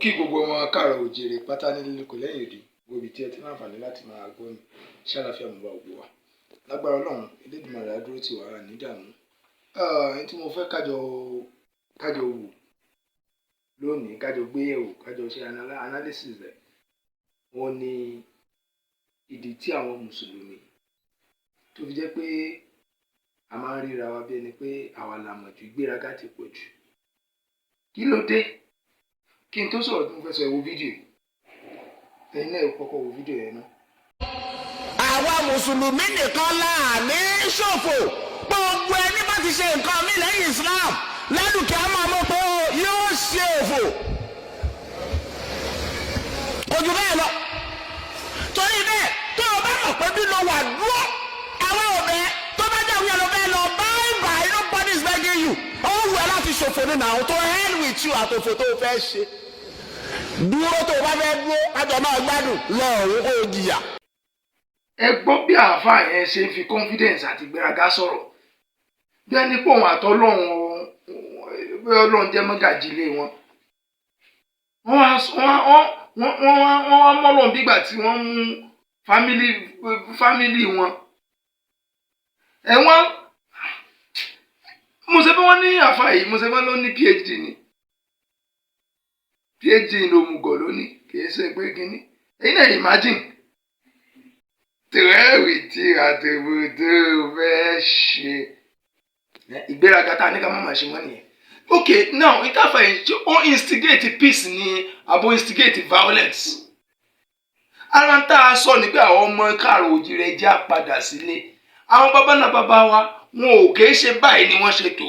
kí gbogbo ọmọ káàárọ̀ oòjíire pátá nílé kò lẹ́yìn òdì gbòbí tí ẹ ti máa fàní láti máa gbọ́ mi ṣé àlàáfíà mo bá ògbó wa lágbára Ọlọ́run Elédùmarè á dúró tì wá ní ìdààmú. Ẹni tí mo fẹ́ kájọ wò lónìí, kájọ gbé yẹ̀wò, kájọ ṣe analysis rẹ̀, wọ́n ní ìdí tí àwọn mùsùlùmí tó fi jẹ́ pé a máa ń ríra wa bí ẹni pé àwa la mọ̀ jù, ìgbéraga ti pọ̀ jù. Kí ló dé? Kí n tó sọ̀rọ̀ tí mo fẹ́ sọ, ẹ wo fídíò ẹ̀yin náà kọ́kọ́ wo fídíò yẹn náà. Àwa mùsùlùmí nìkan la ní ṣòfò, gbogbo ẹni bá ti ṣe nǹkan mi lẹ́yìn Islam ládùúkẹ́ á máa mọ̀ pé yóò ṣe òfò. Kò jù bẹ́ẹ̀ lọ. Torí bẹ́ẹ̀ tó o bá mọ̀ pé bí lo wà dúró àwọn ọ̀bẹ tó bá jẹ́ òun bẹ́ẹ̀ lọ bye nobody is begging you. Ó wù ẹ́ láti ṣòfò nínú àwọn tó hell with you àtòfò tó o fẹ́ ṣe. Dúró tó o bá fẹ́ dúró kájọ máa gbádùn lọ́ọ̀rùn kó o jìyà. Ẹ gbọ́ bí àáfàá yẹn ṣe fi confidence àti ìgbéraga sọ̀rọ̀ bí ẹni pé òun àtọ́lọ́run bí Ọlọ́run jẹ́ mọ́gàjí ilé wọn. Wọ́n wá mọ́lọ́run bígbà tí wọ́n mú fámílì wọn. Ẹ̀wọ̀n mo ṣe bí wọ́n ní àáfàá yìí, mo ṣe bí wọ́n ló ní PhD ni. PhD ló mú gọ̀ lónìí, kì í ṣe pé kínní. Ẹ̀yin náà imagine. Tìrẹ́wì tí àtẹ̀bùtò fẹ́ ṣe ìgbéraga tá a ní ká má máa ṣe mọ́ nìyẹn. Okay, now ìtàfà yìí ó instigate peace ni àbò instigate violence. Ara ń tá a sọ ní pé àwọn ọmọ káàárọ̀ oòjíire jẹ́ àpadà sílé. Àwọn bàbá náà bàbá wa wọn ò kè é ṣe báyìí ni wọ́n ṣe tó.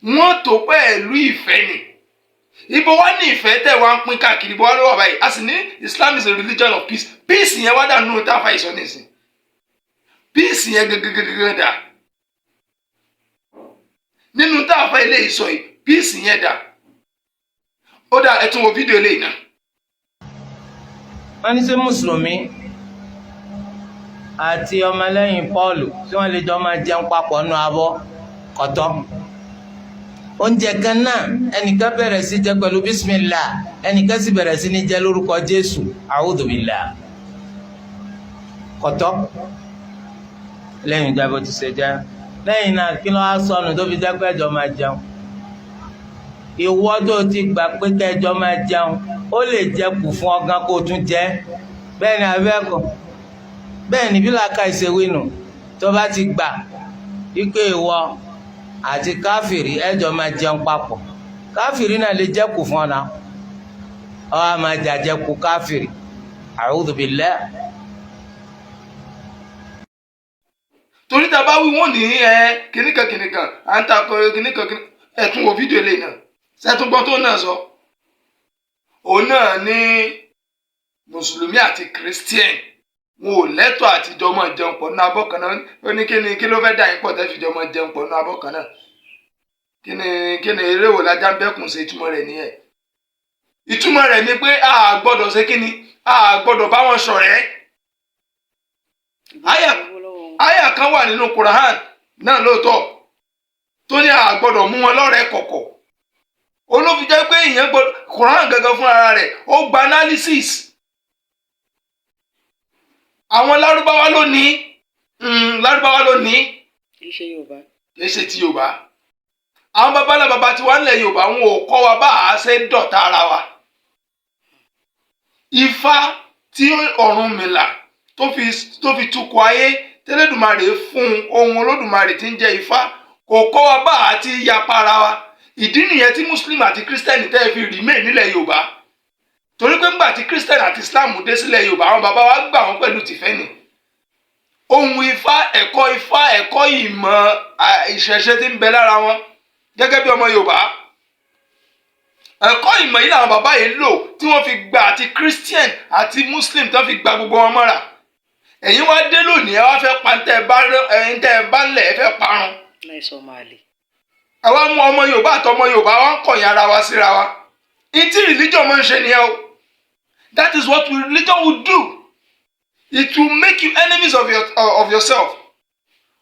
Wọ́n tó pẹ̀lú ìfẹ́ ni. Ibo wá ní ìfẹ́ tẹ̀ wá ń pín káàkiri bó wá lọ́wọ́ báyìí. A sì ní Islam is a religion of peace. Peace yẹn wá dà nínú táfà ìsọ nísìn. Peace yẹn gẹ́gẹ́gẹ́gẹ́ dà. Nínú táfà ilé ìsọ yìí, peace yẹn dà. Ó dà, ẹ tún wo fídíò eléyìí náà. Wọ́n ní ṣé Mùsùlùmí àti ọmọlẹ́yìn Pọ́ọ̀lù tí wọ́n lè jọ máa jẹun papọ̀ nínú abọ́ kọ̀tọ́. Oúnjẹ kan náà ẹnìkan bẹ̀rẹ̀ sí jẹ pẹ̀lú bísímìlá, ẹnìkan sì bẹ̀rẹ̀ sí ní jẹ lórúkọ Jésù, àwùdù bílà. Kọ̀tọ́ lẹ́yìn ìjà bó ti ṣe jẹ́. Lẹ́yìn náà kí ló wá sọnù tó fi jẹ́ pé ẹjọ́ máa jẹun. Ìwọ tó ti gbà pé kẹjọ máa jẹun, ó lè jẹ kù fún ọgán kó tún jẹ. Bẹ́ẹ̀ ni abẹ́ẹ̀kọ́. Bẹ́ẹ̀ ni bí làákà ìṣèwé nù tó bá ti gbà wípé ìwọ àti káfìrí ẹjọ́ máa jẹun papọ̀. Káfìrí náà lè jẹ kù fún ọ náà. Ọ á máa jàjẹ kù káfìrí. A'udhu billah. Torí tá a bá wí wọ́n ní kìnnìkan à ń ta kìnnìkan ẹ tún wo fídíò eléyìí náà. Ṣẹ́túngbọ́n tó náà sọ. Òun náà ní Mùsùlùmí àti Christian wọn ò lẹ́tọ̀ọ́ àti jọ máa jẹun pọ̀ nínú abọ́ kan náà. Ó ní kí ló fẹ́ dà yín pọ̀ tẹ́ fi jọ máa jẹun pọ̀ nínú abọ́ kan náà. Kí ni eré wò lájà ń bẹ́kùn ṣe ìtumọ̀ rẹ̀ nìyẹn. Ìtumọ̀ rẹ̀ ni pé a gbọ́dọ̀ ṣe kíni, a gbọ́dọ̀ bá wọn ṣọ̀rẹ́. Àyà kan wà nínú Quran náà lóòótọ́ tó ní a gbọ́dọ̀ mú wọn lọ́rẹ̀ẹ́ kọ̀kọ̀. Olófin jẹ́ pé ìyẹn gbọ́dọ̀ Quran gangan fún ara rẹ̀ ó gba analysis. Àwọn Lárúbáwá ló ní kì í ṣe Yorùbá, kì í ṣe ti Yorùbá. Àwọn bàbá tí wà nílẹ̀ Yorùbá wọn ò kọ́ wa bá a ṣe dọ̀tá ara wa. Ifá tí Ọ̀rúnmìlà tó fi tukọ̀ ayé tẹ́lẹ̀dùmarè fún ohun Olódùmarè tí ń jẹ́ Ifá kò kọ́ wa bá a ti yapa ara wa. Ìdí nìyẹn tí Muslim àti Christian tẹ́ fi remain nílẹ̀ Yorùbá. Torí pé ńgbà tí Christian àti Islam dé sílẹ̀ Yorùbá àwọn bàbá wa gbà wọ́n pẹ̀lú tìfẹ́ ni. Ohun Ifá, ẹ̀kọ́ ìmọ̀ ìṣẹ̀ṣe tí ń bẹ lára wọn gẹ́gẹ́ bí ọmọ Yorùbá. Ẹ̀kọ́ ìmọ̀ yìí làwọn bàbá yìí lò tí wọ́n fi gba àti Christian àti Muslim tó fi gba gbogbo wọn mọ́ra. Ẹ̀yin wá dé lónìí ẹ wá fẹ́ pa tẹ́ ẹ bá ń lẹ̀ ẹ fẹ́ parun. Àwa mú ọmọ Yorùbá àtọmọ Yorùbá wá ń kọ̀yìn ara wa síra wa. Ìtí religion máa ń ṣe nìyẹn o. That is what religion will do. It will make you enemies of yourself.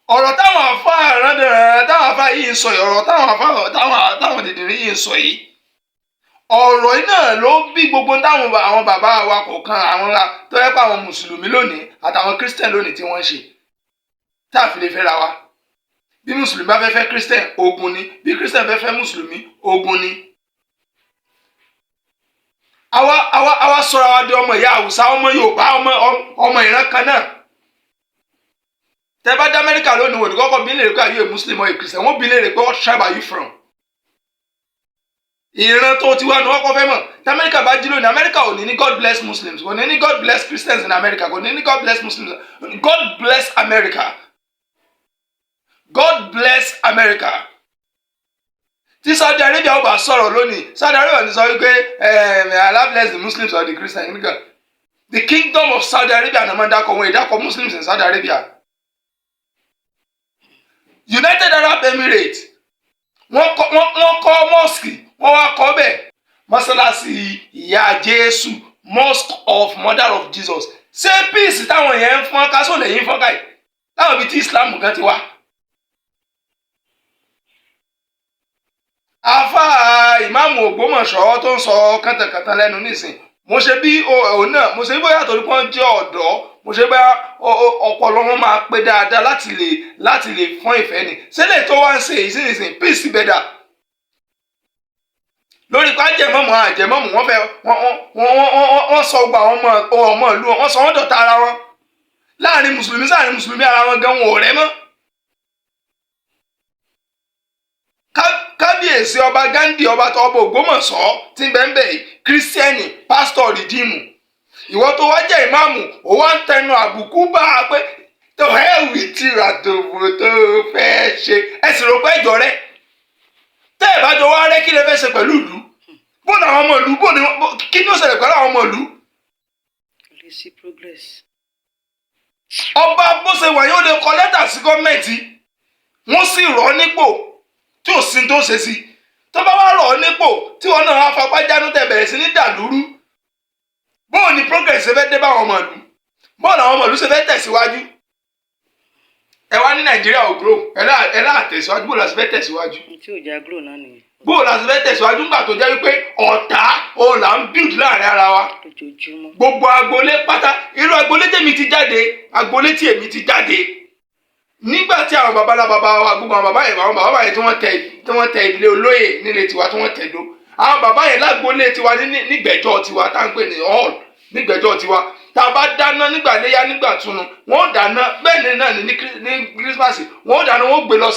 Ọ̀rọ̀ táwọn àfáà yìí ń sọ yìí, ọ̀rọ̀ táwọn dìdìrín yìí ń sọ yìí, ọ̀rọ̀ yìí náà ló bí gbogbo táwọn àwọn bàbá wa kọ̀ọ̀kan àwọn tó yẹ pé àwọn mùsùlùmí lónìí àtàwọn kírísítẹ̀n lónìí tí wọ́n ń ṣe tá a fi lè fẹ́ra wa. Bí mùsùlùmí bá fẹ́ fẹ́ kírísítẹ̀n ogun ni, bí kírísítẹ̀n fẹ́ fẹ́ mùsùlùmí ogun ni. àwa sọra wa di ọmọ ìyá Haúsá, ọmọ Yorùbá, ọmọ ìran kan náà. Tẹ́ bá dé Amẹ́ríkà lónìí wò ní kọ́kọ́ bí léèrè pé are you a Muslim or a Christian, wọ́n bí léèrè pé what tribe are you from. Ìran tó ti wá ní wọ́n kọ́ fẹ́ mọ̀. Tí Amẹ́ríkà bá jí lónìí, Amẹ́ríkà ò ní ní God bless Muslims, kò ní ní God bless Christians in America, kò ní ní God bless Muslims, God bless America. God bless America. Tí Saudi Arabia ó bá sọ̀rọ̀ lónìí, Saudi Arabia ní sọ wípé Allah bless the Muslims or the Christians. The kingdom of Saudi Arabia ní wọ́n dákọ̀ wọ́n ìdákọ̀ Muslims in Saudi Arabia. United Arab Emirates wọ́n kọ́ mosque, wọ́n wá kọ́ bẹ́ẹ̀ mọ́sálásí ìyá Jésù, mosque of mother of Jesus. Ṣé peace táwọn yẹn ń fọ́n ká sóòlẹ̀ yín fọ́n káyì láwọn ibi tí Islam gan ti wá. Àfáà ìmáàmù Ògbómọ̀ṣọ́ tó ń sọ kàntàkàntà lẹ́nu nísìn, mo ṣe bí òun náà, mo ṣe bí bóyá torí pọ́n jẹ́ ọ̀dọ́, mo ṣe bá ọpọlọ wọn máa pé dáadáa láti lè fọ́n ìfẹ́ ni. Sílẹ̀ tó wá ń ṣe ìsinsìn peace better. Lórí pa jẹ̀mọ́mù àjẹmọ́mù wọ́n sọ gba àwọn ọmọ ìlú wọn sọ wọ́n dọ̀tá ara wọn. Láàrin mùsùlùmí ara wọn gan wọn ò rẹ́ mọ́. Kábíyèsí ọba Ghandi ọba Ògbómọ̀ṣọ́ tí ń bẹ ń bẹ yìí, kírísítẹ́nì pásítọ̀ rìdíìmù. Ìwọ tó wá jẹ́ ìmáàmù, ó wá ń tẹnu àbùkù bá a pé tó hẹ́wì tìrà tòbò tó fẹ́ ṣe. Ẹ sì rò pé ìjọ rẹ. Tẹ́ ẹ̀ bá jọ wá rẹ́ kí lè fẹ́ ṣe pẹ̀lú ìlú. Bóòlù àwọn ọmọ ìlú, kí ni ó ṣẹlẹ̀ pẹ̀lú àwọn ọmọ ìlú? Lè sí progress. Ọba bó ṣe wà yóò lè kọ lẹ́tà sí gọ́ọ̀mẹ̀ntì, wọ́n sì rọ̀ nípò tí ò sí tó ṣe sí. Tó bá wá rọ̀ nípò tí wọn náà fapá jánu tẹ̀ bẹ̀rẹ̀ sí ní dàlúrú. Bóò ni progress ṣe fẹ́ dé bá àwọn ọmọ ìlú? Bóò làwọn ọmọ ìlú ṣe fẹ́ tẹ̀síwájú? Ẹ wá ní Nàìjíríà ò grow, ẹ láà tẹ̀síwájú, bóò la ṣe fẹ́ tẹ̀síwájú? Tí ò já grow náà nìyẹn. Bóò la ṣe fẹ́ tẹ̀síwájú nígbà tó jẹ́ wípé ọ̀tá òun là ń build láàrin ara wa. Lójoojúmọ́. Gbogbo agboolé pátá, irú agboolé tèmi ti jáde, agboolé tí èmi ti jáde. Nígbà tí àwọn bàbá wa, gbogbo àwọn bàbá yẹn tí wọ́n tẹ ilé olóyè nílé tiwa tí wọ́n tẹ̀ dó. Àwọn bàbá yẹn lágboolé tiwa nígbẹ̀jọ́ tiwa tá ń pè ní hall nígbẹ̀jọ́ tiwa. Tá a bá dáná nígbà léyà nígbà túnú, wọ́n dáná bẹ́ẹ̀ ni náà ní Christmas, wọ́n dáná wọ́n gbé lọ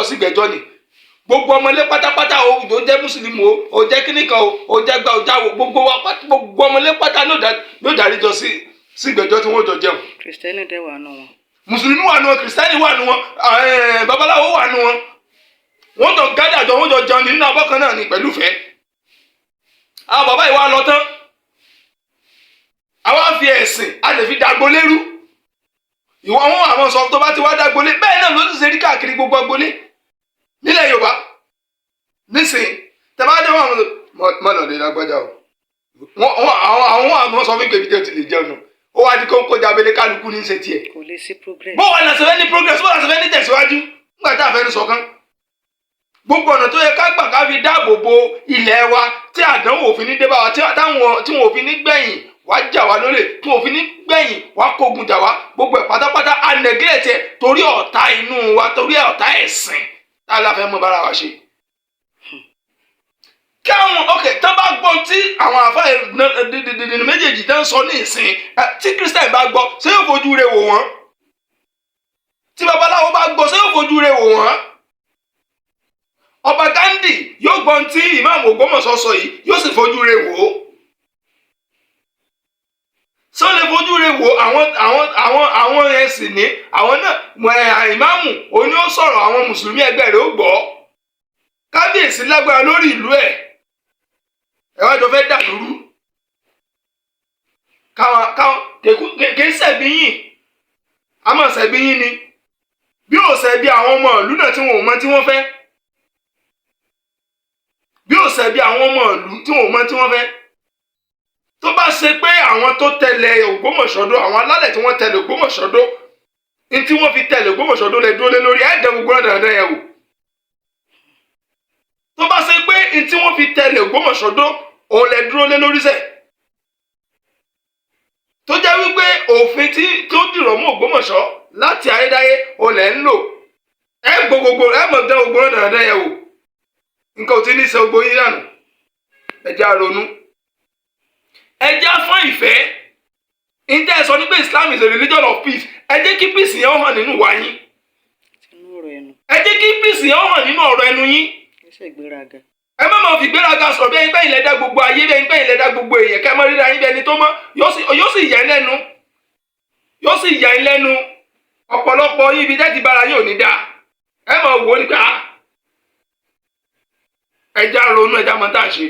sí ìgbẹ́jọ́ ni. Gbogbo ọmọlé pátápátá o jẹ́ mùsùlùmí o jẹ́ kíníkan o jẹ́ gbà o jáwó, gbogbo ọmọlé pátá ló darí jọ sí ìgbẹ́jọ́ tí wọ́n jọ jẹun. Kristẹni dẹ̀ wà nù wọn. Mùsùlùmí wà nù wọn, kìrìsìtẹ́nì wà nù wọn, babaláwo wà nù wọn. Wọ́n jọ gádà jọ wọ́n jọ jẹun nínú abọ́ kan náà ní pẹ̀lú ìfẹ́. Àwọn bàbá yìí wá lọ tán. Àwa fi ẹ̀sìn a lè fi dàgbò lérú. Ìwọ wọn àwọn sọ tó bá ti wá dàgbò lé bẹ́ẹ̀ náà ló ti ṣe rí káàkiri gbogbo agbolé nílẹ̀ Yorùbá. Nísìnyí tẹ bá dé wọn mọ̀nà lè lágbájá o. Àwọn àmọ́ sọ fún ìgbèbí tẹ́ ti lè jẹun nù. Ó wá di kókó jábélé kálukú ní ṣe tiẹ̀. Kò lè sí progress. Bó wà láti fẹ́ ní progress, bó láti fẹ́ ní tẹ̀síwájú nígbà tá a fẹ́ ní ṣọ̀kan. Gbogbo ọ̀nà tó yẹ ká gbà ká fi dáàbò bo ilẹ̀ wa tí àdánwò òfin ní débà wa tí wọn òfin ní gbẹ̀yìn wá jà wá lólè, tí wọn òfin ní gbẹ̀yìn wá kógun jà wá, gbogbo ẹ̀ pátápátá a neglect ẹ̀ torí ọ̀tá inú wa, torí ọ̀tá ẹ̀sìn tá a la fẹ́ mọ bára wa ṣe. Káwọn tó bá gbọ́ tí àwọn àfáà dìdìdì méjèèjì tẹ́ ń sọ ní ìsìn, tí Christian bá gbọ́ ṣé yóò fojú rẹ̀ wò wọ́n? Tí babaláwo bá gbọ́ ṣé yóò fojú rẹ̀ wò wọ́n? Ọba Ghandi yóò gbọ́ tí ìmáàmù Ògbómọ̀ṣọ́ sọ yìí yóò sì fojú rẹ̀ wò ó. Ṣé ó lè fojú rẹ̀ wò àwọn ẹ̀sìn ní àwọn náà ìmáàmù òní ó sọ̀rọ̀ àwọn mùsùlùmí ẹgbẹ́ rẹ̀ ó gbọ́. Kábíyèsí lágbára lórí ìlú ẹ̀. Ẹ wá jọ fẹ́ dà lóru. Káwọn kèé ṣẹ̀bi yín. A máa ṣẹ̀bi yín ni. Bí ó ṣẹ̀bi àwọn ọmọ ìlú náà tí wọn ò mọ tí wọ́n fẹ́. Bí ó ṣẹ̀bi àwọn ọmọ ìlú tí wọn ò mọ tí wọ́n fẹ́. Tó bá ṣe pé àwọn tó tẹ̀lé Ògbómọ̀ṣọ́dó, àwọn alálẹ̀ tí wọ́n tẹ̀lé Ògbómọ̀ṣọ́dó, ní tí wọ́n fi tẹ̀lé Ògbómọ̀ṣọ́dó lẹ dúró lé lórí ẹ̀ẹ́dẹ̀ gbogbo náà dandan yẹn wò. tó bá ṣe pé n tí wọ́n fi tẹ̀lé Ògbómọ̀ṣọ́ dó òun lẹ dúró lé lórí sẹ̀ tó jẹ́ wípé òfin tí ó dìrọ̀ mọ́ Ògbómọ̀ṣọ́ láti ayédáyé òun lẹ ń lò ẹ gbogbo ẹ mọ̀ dán gbogbo náà dáadáa yẹ̀ wò nǹkan ò tí ní í ṣe gbogbo yín dànù ẹ jẹ́ á ronú ẹ jẹ́ á fọ́n ìfẹ́ ǹjẹ́ ẹ sọ ní pé Islam is a religion of peace ẹ jẹ́ kí peace yẹn hàn nínú wa yín ẹ jẹ́ kí peace yẹn hàn nínú ọ̀rọ̀ ẹnu yín ẹ má máa fi gbéraga sọ̀rọ̀ bí ẹni pé ilẹ̀ dá gbogbo ayé bí ẹni pé ilẹ̀ dá gbogbo èèyàn kẹ́ ẹ mọ́ ríra yín bí ẹni tó mọ́ yóò sì yà ẹ́ lẹ́nu ọ̀pọ̀lọpọ̀ yín ibi tẹ́tí bára yín ò ní dáa ẹ máa wò ó nípa ẹja ronú ẹja mọ́ tá à ń ṣe.